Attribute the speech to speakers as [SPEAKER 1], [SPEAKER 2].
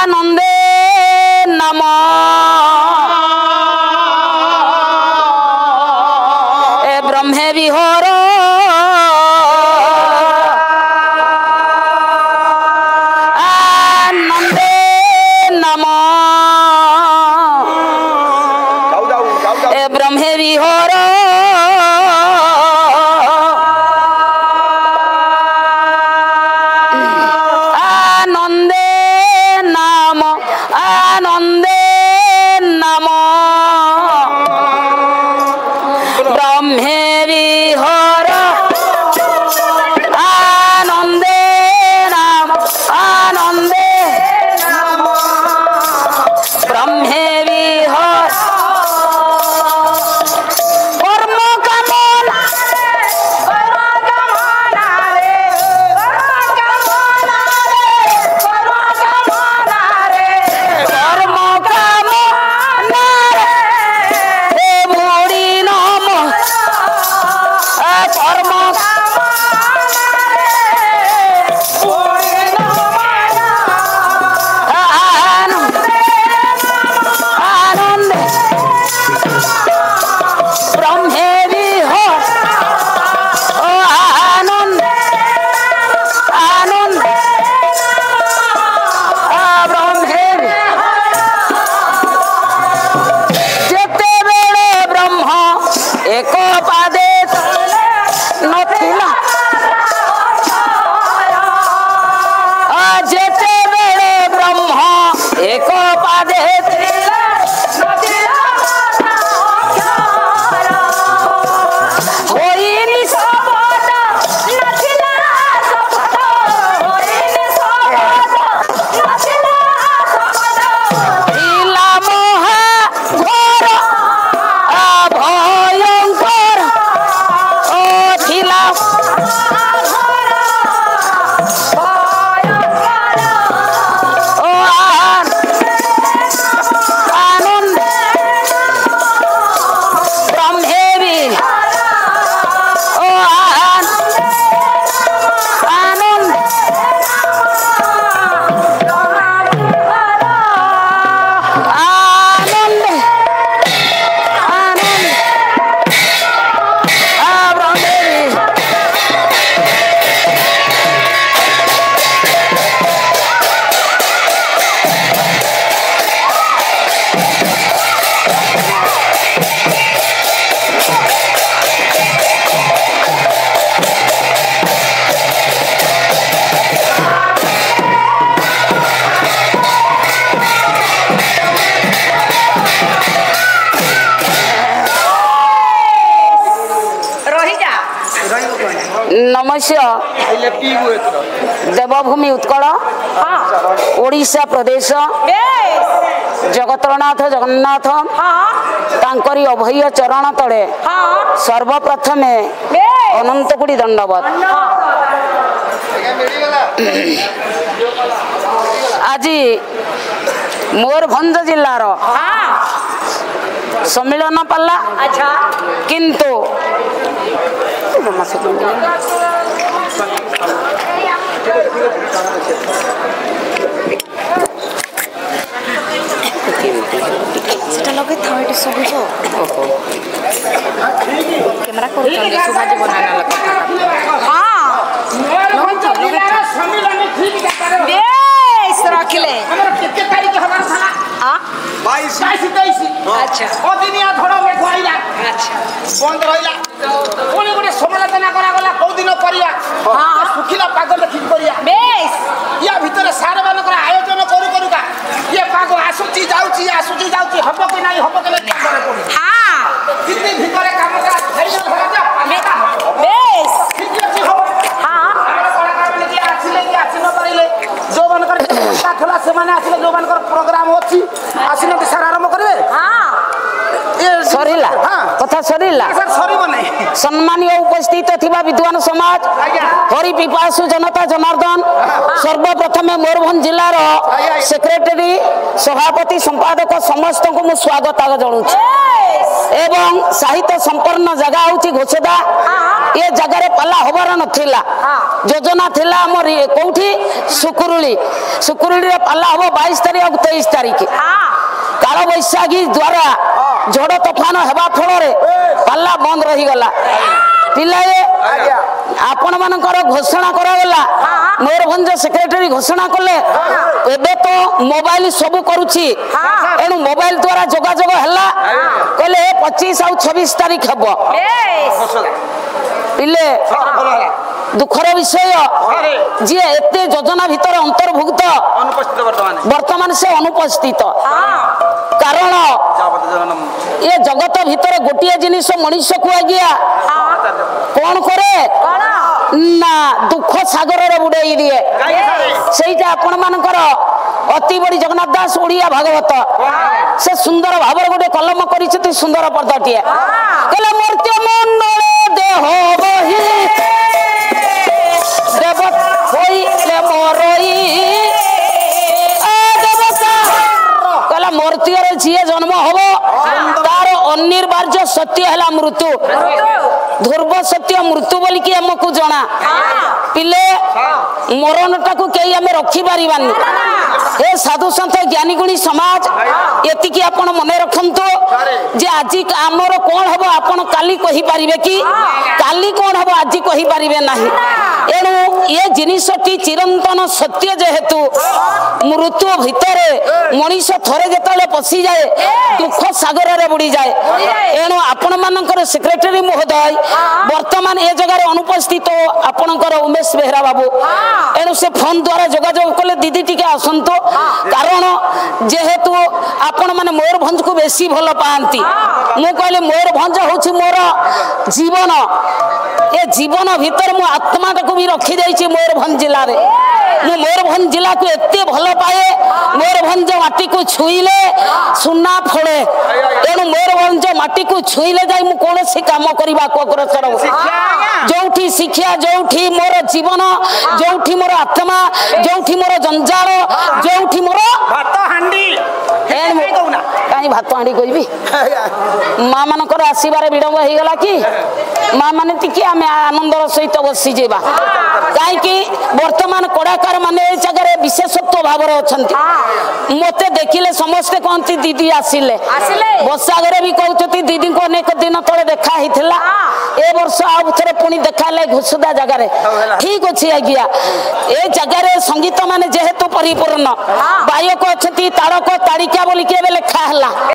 [SPEAKER 1] आनंदे नम ए ब्रह्मे विहोर आनंदे नम ए ब्रह्मे विहोर नमस्य देवभूमि उत्कल ओडिशा प्रदेश जगतरनाथ जगन्नाथ तांकरी अभय चरण तले सर्वप्रथमे अनंत कोटी दंडवत। आज मयूरभंज जिलार सम्मिलन पाला किंतु कैमरा रखिले अच्छा
[SPEAKER 2] बंद रहा पुणी गोटे समालोचना करागला कौ दिन करिया सुखिला पाग देखिक करिया या भितर सार मानकर आयोजन करू करूका ये पाग आसुची जाउची हब कि नाही हब के हां कितनी भितर काम का धैर्य धरा पामेका बेस कितनी हो हां कलाकार लेके आछिले कि आछिन करिले जो मानकर थला से माने आछिले जो मानकर प्रोग्राम होची आछिन सार आरंभ करिवे हां
[SPEAKER 1] सरीला कथा सरीला सम्मानीय उपस्थित थिबा विद्वान समाज हरि पिपासु जनता जनार्दन सर्वप्रथम मयूरभंज जिलार सेक्रेटरी सभापति संपादक समस्त को स्वागत जनाऊँ एवं साहित्य संपन्न जगह हूँ घोषदा ये जगार पाला हबार नथिला योजना थिला हमर कोठी सुकुरुली रे पाला हबो 22 तारिख और 23 तारिख काल बैशाखी द्वारा झड़ तूफान हेबा फल पाला बंद रही गला पिलाए आपण मानकर घोषणा करागला मयूरभंज सेक्रेटरी घोषणा कले एबे तो मोबाइल सब करूची एनु मोबाइल द्वारा जोगाजोग हला कहले 25 और 26 तारिख हबो पिले दुखर विषय जी एते योजना भीतर अंतर्भुक्त वर्तमान से अनुपस्थित कारण ये जगत भीतर गोटे जिनिस मनुष्य को आज्ञा कौन करे ना दुख सागर रे बुड़ाई दिए सेटा आपण मानकर अति बड़ी जगन्नाथ दास ओडिया भागवत से सुंदर भाव गोटे कलम कर सुंदर पदटिए कहले मर्त्य मंडल देह बही देवत होइले मरई देवता कहला मर्त्य जी जन्म हबो तार अनिर्वार्य सत्य है मृत्यु ध्रुव सत्य मृत्यु बोल कि हमको जना पिले मरण टाकू कई आम रखी पारिबानी हे साधु सन्त ज्ञानी गुणी समाज एतिकी आपण मने रखंतो जे आज आमर कौन हम आपण काली कहि पारिबे कि काली कौन हम आज कहि पारिबे नाही एणु ये जिनिसटी चिरंतन सत्य जेहेतु मृत्यु भितरे मनीष थरे जेतले पसी जाए दुख सागर रे बुड़ी जाए एणु आपण मानकर सेक्रेटरी महोदय वर्तमान ए जगह अनुपस्थित आपणकर उमेश बेहरा बाबू एणु से फोन द्वारा जोगाजोग कले दीदी टिके आसंतो कारण जेहेतु आपण माने मयूरभंज को बेसी भल पाती मु कहले मयूरभंज होछि मोर जीवन ए जीवन भीतर मु आत्मा को भी रखी देछि मयूरभंज जिला रे मु मयूरभंज जिला को एते भल पाए मयूरभंज माटी को छुईले सुना फळे एणु मयूरभंज माटी को छुईले जाई मु कोनोसी काम करबा को अग्रसर जोठी शिक्षा जोठी मोर जीवन जोठी मोर आत्मा जोठी मोर जंजाल जोठी मोर
[SPEAKER 2] भात हांडी
[SPEAKER 1] कहीं भात हांडी कहबी माँ मानकर आसबार विलंब हो गला कि माँ माने टिके आम आनंदर सहित बसी जावा कहीं वर्तमान कलाकार माने जगह विशेषत्व भाव अच्छा मते देखिले समस्ते कहती दीदी आसिले बसागर भी कहते दीदी को अनेक दिन तले देखा होता ए वर्ष आउ थे पुणी देखा घुसुदा जगार ठीक अच्छे आज्ञा ए जगार संगीत मान जेहेतु परिपूर्ण गायक अच्छा ताड़क ताड़िका बोलिके लिखा है।